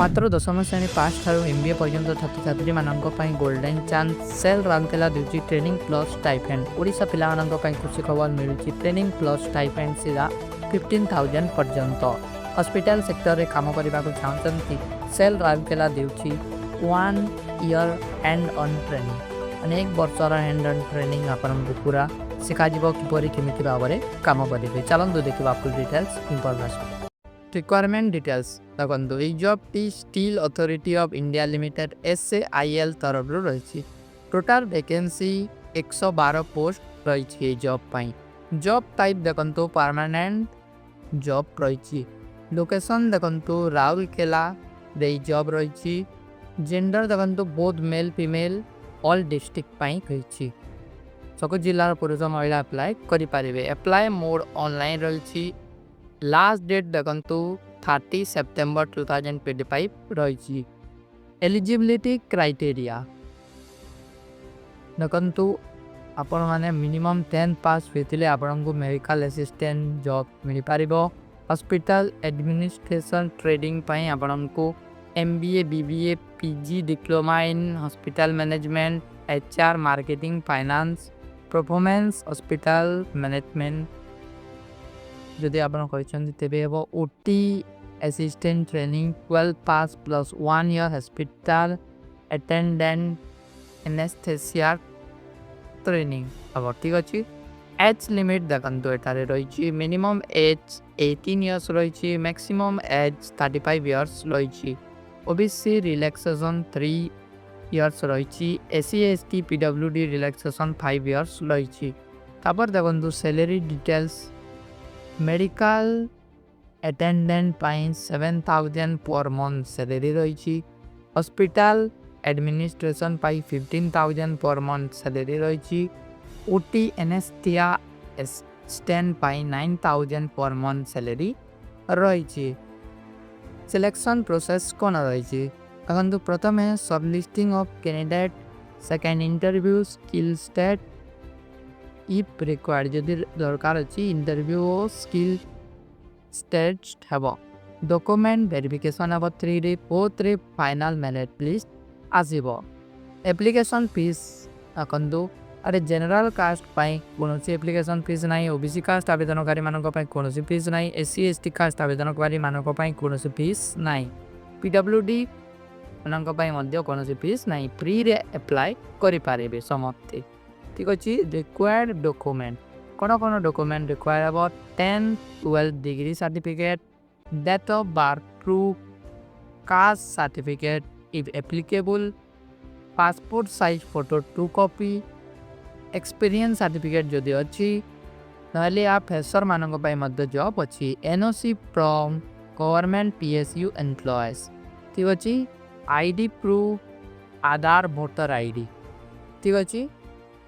मात्र दशम श्रेणी पास ठारू एमबीए पर्यंत छात्र छात्री मानक गोल्डन चांस सेल राउरकेला दूसरी ट्रेनिंग प्लस स्टाइपेंड ओडिशा पिला खुशी खबर मिलूँ ट्रेनिंग प्लस स्टाइपेंड सीधा 15,000 पर्यंत हॉस्पिटल सेक्टर रे काम करने को चाहते सेल राउरकेला दूसरी 1 ईयर हैंड ऑन ट्रेनिंग अनेक वर्षर हैंड ऑन ट्रेनिंग आपको पूरा शिखा किपर केमी भाव में कम करेंगे। चलते देखा full details information requirement details देखो ये जॉब टी Steel Authority of India Limited SAIL तरफ रही टोटाल वैकेंसी 112 पोस्ट रही जॉब पाई जॉब टाइप देखो परमानेंट जॉब रही लोकेशन देखो राउरकेला रे जॉब रही जेंडर देखो both male female all district पाई रही सब जिलार पुरुष महिला अप्लाई करें अप्लाई मोड ऑनलाइन रही लास्ट डेट देखो 30 सेप्टेम्बर 2025 रही एलिजिबिलिटी क्राइटेरिया देखो आपण मैंने मिनिमम 10 पास होते आपको मेडिकल असिस्टेंट जॉब मिल पार हॉस्पिटल एडमिनिस्ट्रेशन ट्रेडिंग आपको MBA BBA PG diploma in hospital management HR marketing finance performance hospital management जदि आप तेरे हम OT assistant training 12 pass plus 1 year hospital attendant anaesthesia training हम ठीक अच्छे एज लिमिट देखो एटारे रही मिनिमम एज 18 इयर्स रही मैक्सिमम एज 35 इयर्स रही OBC रिलैक्सेशन 3 इयर्स रही SC ST PWD relaxation 5 years रही देखो सैलरी डिटेल्स मेडिकल अटेंडेंट पाई 7,000 पर मंथ सैलरी रही हॉस्पिटल एडमिनिस्ट्रेशन पाई 15,000 पर मंथ सैलरी रही OT एनेस्थेसिया असिस्टेंट पाई 9,000 पर मंथ सैलरी रही सिलेक्शन प्रोसेस कौन रही देखो प्रथम सब listing of candidate second interview skill state if required जदि दरकार अच्छी इंटरव्यू स्किल स्टेट हम डॉक्यूमेंट वेरिफिकेशन हम 3 रे 4 रे फाइनल मेरिट लिस्ट आसब एप्लिकेशन फीस देखो अरे जनरल कास्ट पाई कौन एप्लिकेशन फीस ना OBC कास्ट आवेदनकारी मानक कौन फीस ना SC ST कास्ट आवेदनकारी मानक कौन फीस ना PWD मानक कौन फीस ना फ्री रे अप्लाई करें समस्ते ठीक अच्छे रिक्वायर्ड डॉक्यूमेंट कौन कौन डॉक्यूमेंट रिक्वायर हम 10-12 degree certificate date of birth proof caste certificate if applicable passport size photo 2 copy experience certificate जदि अच्छी ना आप फ्रेशर मानक जॉब अच्छी NOC from government PSU employees ठीक अच्छे ID proof Aadhaar voter ID ठीक अच्छे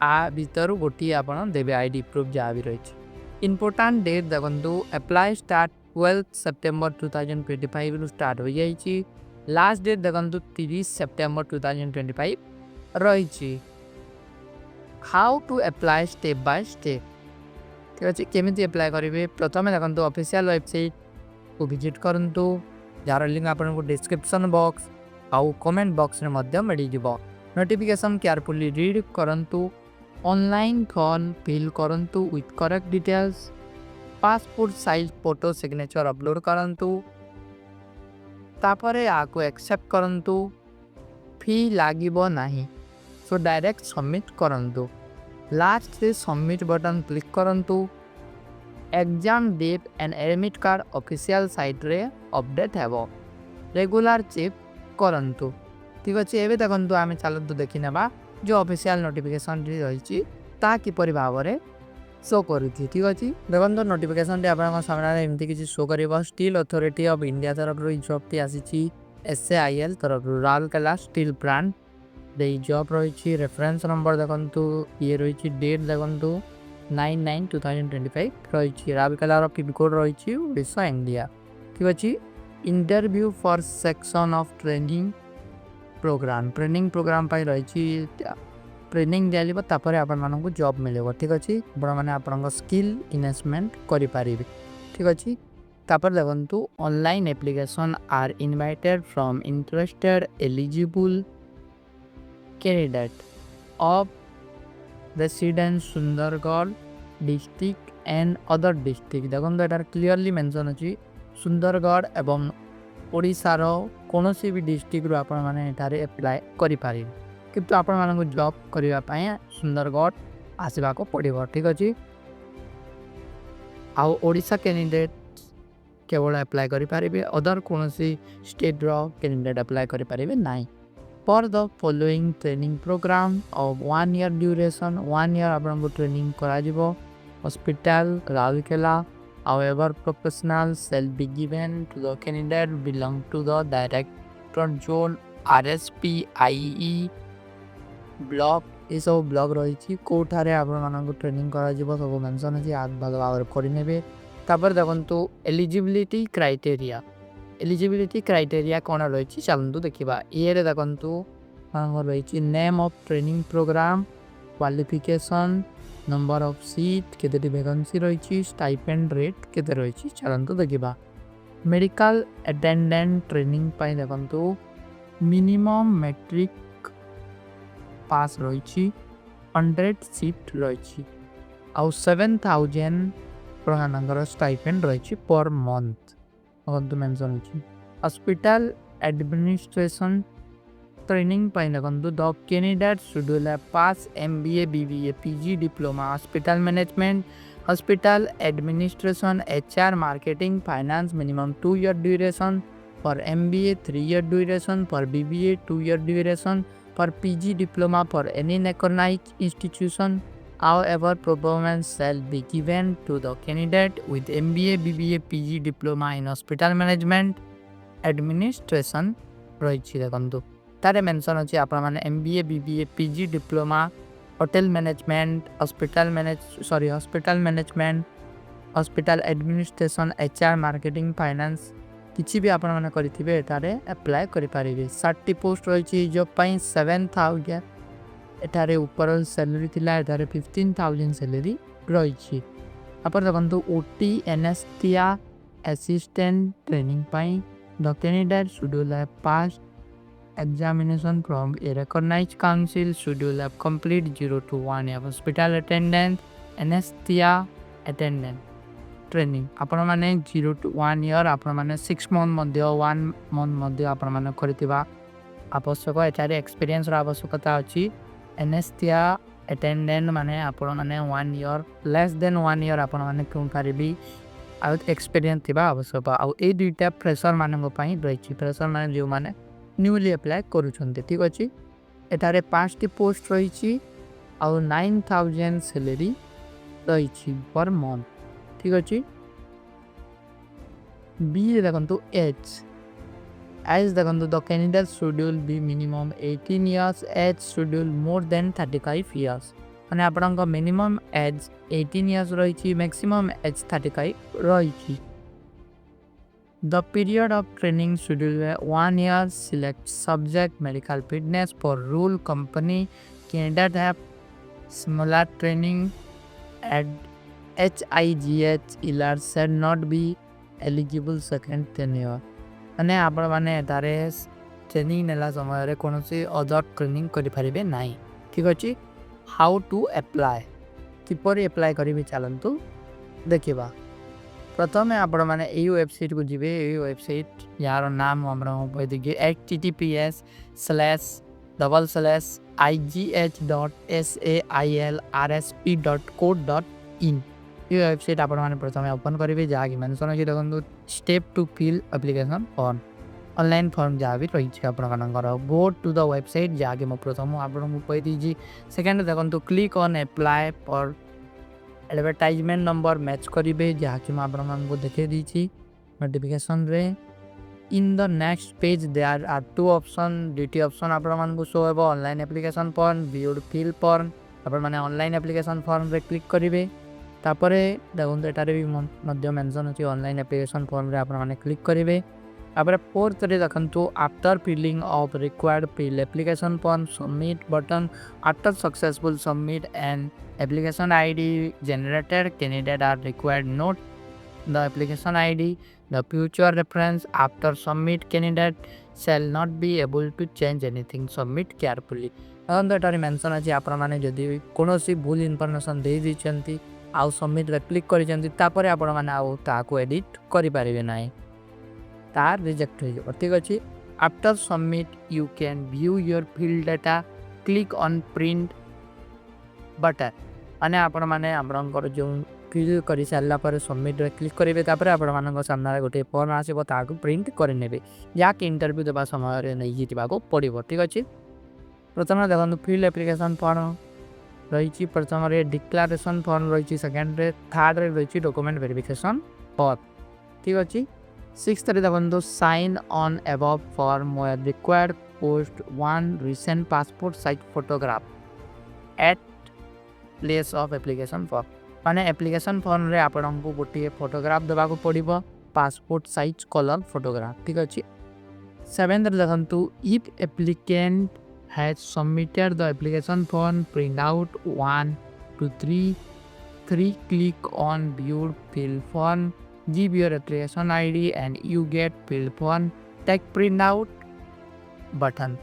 आ भीतर गोटे आपड़ देवे ID प्रूफ जहाँ भी रही इम्पोर्टाट डेट देखो अप्लाई स्टार्ट 12 सेप्टेम्बर 2025 रु स्टार्ट हो जाइए लास्ट डेट देखो 30 सेप्टेम्बर 2025 रही how to apply step by step ठीक अच्छे केमी अप्लाई करेंगे प्रथम देखो ऑफिशियल वेबसाइट को विजिट करूँ जार लिंक आपको डिस्क्रिप्शन बॉक्स आउ कमेंट बॉक्स में मिल जाव नोटिफिकेशन केयरफुली रीड करूँ ऑनलाइन फॉर्म फिल करूँ with correct details passport size photo signature upload करूँ तापर आपको एक्सेप्ट करूँ फी लगे ना सो डायरेक्ट सबमिट करूँ लास्ट से सबमिट बटन क्लिक करूँ exam date and admit card official site रे अपडेट है रेगुलर चेक करूँ ठीक अच्छे एवं देखो आम चलतु देखी ना जो ऑफिशियल नोटिफिकेशन रही किपर भाव में शो करुँ ठीक अच्छे देखो नोटिफिकेशन आप सामने एमती किसी शो कर स्टील अथॉरिटी ऑफ इंडिया तरफ जॉब टी आसी SAIL तरफ राउरकेला स्टील प्लांट जॉब रही रेफरेंस नंबर देखो ये रही डेट देखो 9/9/2025 रही राउरकेलार पिनकोड रही ओडिशा इंडिया ठीक अच्छे interview for section of training program पाई रही ट्रेनिंग दिपर आपको जॉब मिले ठीक अच्छे मैंने आप स्किल इनहेंसमेंट करें ठीक अच्छे तापर देखंतु online application are invited from interested eligible candidate of residence Sundargarh district and other district देखो यार क्लीयरली मेंशन अछि सुंदरगढ़ एवं ओडिशा रो कोनोसी भी डिस्ट्रिक्ट रो आपण माने एटारे अप्लाई करि पारि किंतु आपण माने को जॉब करिवा पय सुंदरगढ़ आसीबा को पड़िबो ठीक अछि आ ओडिशा कैंडिडेट केवल अप्लाई करि पारिबे अदर कोनोसी स्टेट रो कैंडिडेट अप्लाई करि पारिबे नाही for the following training program of 1 year duration 1 year आपन को ट्रेनिंग करा जिवो hospital Rourkela however professional shall be given to the candidate belong to the director zone RSP IE block ये सब block रही छी कोठारे आपन मानन को ट्रेनिंग करा जिवो सब मेंशन अछि आग भाग करि नेबे तापर देखंतु एलिजिबिलिटी क्राइटेरिया कोन रही चलतु देखा ये देखु रही name of training program qualification number of seat केते वैकेंसी रही स्टाइपेंड रेट केते रही चलतु देखा मेडिकल अटेंडेंट ट्रेनिंग पाई देखु मिनिमम मैट्रिक पास रही 100 सीट रही आउ 7000 प्रहानंगर स्टाइपेंड रही per month mention hospital administration training पाई देखंतु the candidate should have pass MBA BBA PG diploma hospital administration HR marketing finance minimum 2 year duration for MBA 3 year duration for BBA 2 year duration for PG diploma for any recognized institution however performance shall be given to the candidate with MBA BBA PG diploma in hospital management administration रही देखु तारे mention अछि आपण माने MBA BBA PG diploma hotel management hospital management hospital administration HR marketing finance किछि भी आपण माने करिथिबे तारे अप्लाई करि पारिबे 60 पोस्ट रही जॉब पई 7000 एठारे ऊपर सैलरी थिला एठारे 15000 सैलरी रही अपन देखंतु OT anaesthesia assistant training pi the candidate should have pass examination from a recognized council should have complete 0 to 1 year hospital attendant anesthesia attendant training आपण माने 0 to 1 year आपण माने 6 month मध्य 1 month मध्य आपण माने करथिबा आवश्यक एटारे एक्सपीरियंस रा आवश्यकता अछि एनेस्थीसिया अटेंडेंट माने आपण माने 1 year लेस देन 1 year आपण माने कोन परिबी आ एक्सपीरियंस थिबा आवश्यक आ ए दुईटा फ्रेशर माने पई रही फ्रेशर माने जो माने न्यूली अप्लाई करूछन्ते ठीक अछि एटारे 5 टी पोस्ट रही आ 9000 सैलरी रही पर मंथ ठीक अछि बी देखंतु एज देखंतु the candidate should be minimum 18 years age should more than 35 years माने आपन का मिनिमम एज 18 years रही मैक्सिमम एज 35 रही The period of training schedule 1 year select subject medical fitness for rule company candidate have similar training at HIGH illars should not be eligible second tenure अने आपण माने तारे training नेला समय रे कोनोसी अदर ट्रेनिंग करि परिबे नाही ठीक अछि हाउ टू अप्लाई किपरि अप्लाई करिबे चलंतु देखिबा प्रथमे आपण माने ए वेबसाइट को जिवे ए वेबसाइट यार नाम हमरा होय दिगे https://igh.sailrsp.co.in ये वेबसाइट आपण माने प्रथमे ओपन करिवे जागी मेंशन अछि देखंतु step two fill application form online form जा भी रही छै आपण मानकर गो टू द वेबसाइट जागे म प्रथम आपण को कहि दीजी सेकंड देखंतु click on apply for advertisement number match करिवे जाकि आपण मन को देखे दीची नोटिफिकेशन रे in the next page there are two option डीटी ऑप्शन आपण मन को शो हेबो online application form viewed fill form आपण माने ऑनलाइन एप्लीकेशन फॉर्म रे क्लिक करिवे तापरे देखंतु एटारे भी मध्य मेंशन अछि ऑनलाइन एप्लीकेशन फॉर्म रे आपण माने क्लिक करिवे तापरे फोर्थ रे देखंतु after filling of required fill application form submit button after successful submit and application ID generated candidate are required note the application ID the future reference after submit candidate shall not be able to change anything submit carefully देखो एटारे mention अछि आपण माने जदी कोनोसी भूल information दे दिचंती आउ submit रे click करिचंती तापर आपण माने आउ ताको एडिट करि परिबे नाही तार रिजेक्ट हो जाबो ठीक अछि after submit you can view your field data click on print button माने आपण माने हमरंकर जो फिल करि सारला पर सबमिट रे क्लिक करिवे तापर आपण मानक सामना गोटे फॉर्म आसीबो ताको प्रिंट करि नेबे या कि इंटरव्यू देबा समय रे नै जितिबा को पड़िबो ठीक अछि प्रथम देखंतु फील्ड एप्लीकेशन फॉर्म रहिछि प्रथम रे डिक्लेरेशन फॉर्म रहिछि सेकंड रे थर्ड रे रहिछि डॉक्यूमेंट वेरिफिकेशन फॉर्म ठीक अछि सिक्स्थ रे देखंतु sign on above form where required post one recent passport size photograph at place of application form माने एप्लीकेशन फॉर्म रे आपन को गोटे फोटोग्राफ देबा को पड़िबो पासपोर्ट साइज कलर फोटोग्राफ ठीक अछि सेवेंथ रे देखंतु if applicant has submitted the application form print out 1 to 3 click on view fill form give your application id and you get fill form take print out button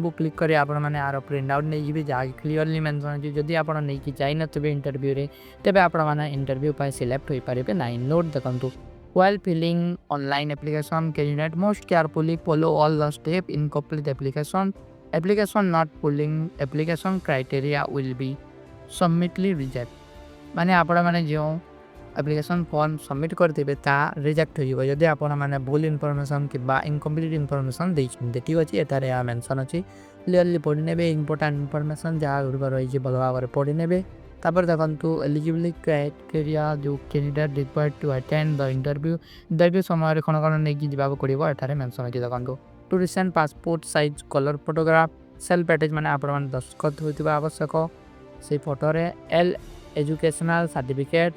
को click करी आपण माने आरो print out नै जिबे जा clearly mention अछि जदि आपण नै कि चाहि नतबे इंटरव्यू रे तबे आपण माने इंटरव्यू पाइ सिलेक्ट होई पारिबे नै नोट देखंतु while filling online application candidate most carefully follow all the step in complete application not following application criteria will be submitly reject माने आपण माने जो एप्लीकेशन फॉर्म सबमिट करथिबे ता रिजेक्ट होइबो जदि आपण माने भूल इन्फॉर्मेशन किबा इनकम्प्लीट इन्फॉर्मेशन दैछिन ठीक अछि एतारे आ मेंशन अछि क्लियरली पढि नेबे इंपोर्टेंट इन्फॉर्मेशन जा गुरबा रहिछि बलवा करे पढि नेबे तापर देखंतु एलिजिबिलिटी क्राइटेरिया जो candidate required to attend the interview समय रे कोन नै कि दिबा पड़िबो एतारे मेंशन अछि देखंतु two recent passport size colour photograph self attach माने आपण माने दस्खत होइतिबा आवश्यक से फोटो रे all educational certificate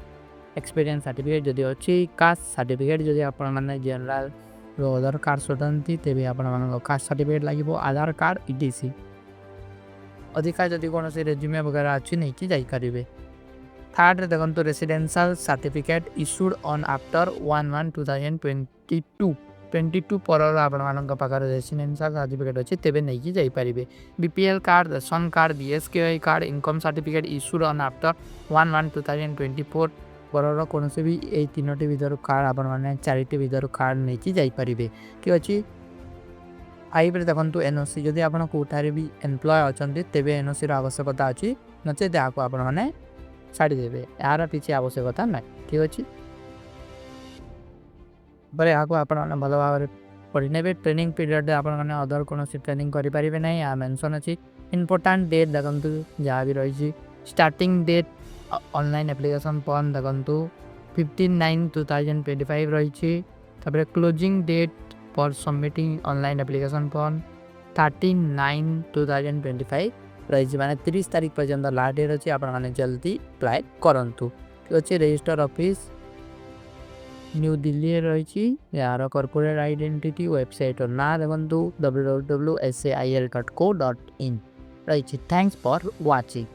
experience certificate जदि अछि कास्ट सर्टिफिकेट जदि आपण माने जनरल रो आधार कार्ड सोटंती तेबे आपण माने कास्ट सर्टिफिकेट लागिबो आधार कार्ड ईटीसी अधिकार जदि कोनो से रेज्यूमे वगैरह अछि नै कि जाई करिवे थर्ड रे देखंतु residential certificate issued on after 1/1/2022 पर आपण मानक पाकर रेसिडेंशियल सर्टिफिकेट अछि तेबे नै कि जाई परिबे BPL card ration card BSKY card income certificate issued on after 1/1/2024 परर कोन से भी ए तीनोटी विधर कार्ड आपण माने चारिटी विधर कार्ड नै कि जाई परिबे ठीक अछि आई पर देखंतु एनओसी जदि आपण कोठारे भी एम्प्लॉय अछंती तेबे एनओसी रो आवश्यकता अछि नचे दाको आपण माने छाडी देबे यार पीछे आवश्यकता नै ठीक अछि बरे आको आपण माने भलो भाबरे पढि नेबे ट्रेनिंग पीरियड रे आपण माने अदर कोन से ट्रेनिंग करि परिबे नै आ मेंशन अछि इंपोर्टेंट डेट देखंतु जा भी रहिछि starting date online application form देखंतु 15/9/2025 रहिछि तबरे closing date for submitting online application form 13/9/2025 रहिछि माने 30 तारिख पर्यंत लास्ट डेट अछि आपण माने जल्दी अप्लाई करंतु ठीक अछि रजिस्टर ऑफिस न्यू दिल्ली रहिछि यार कॉर्पोरेट आइडेंटिटी वेबसाइट ना देखंतु www.sail.co.in रहिछि थैंक्स फॉर वाचिंग।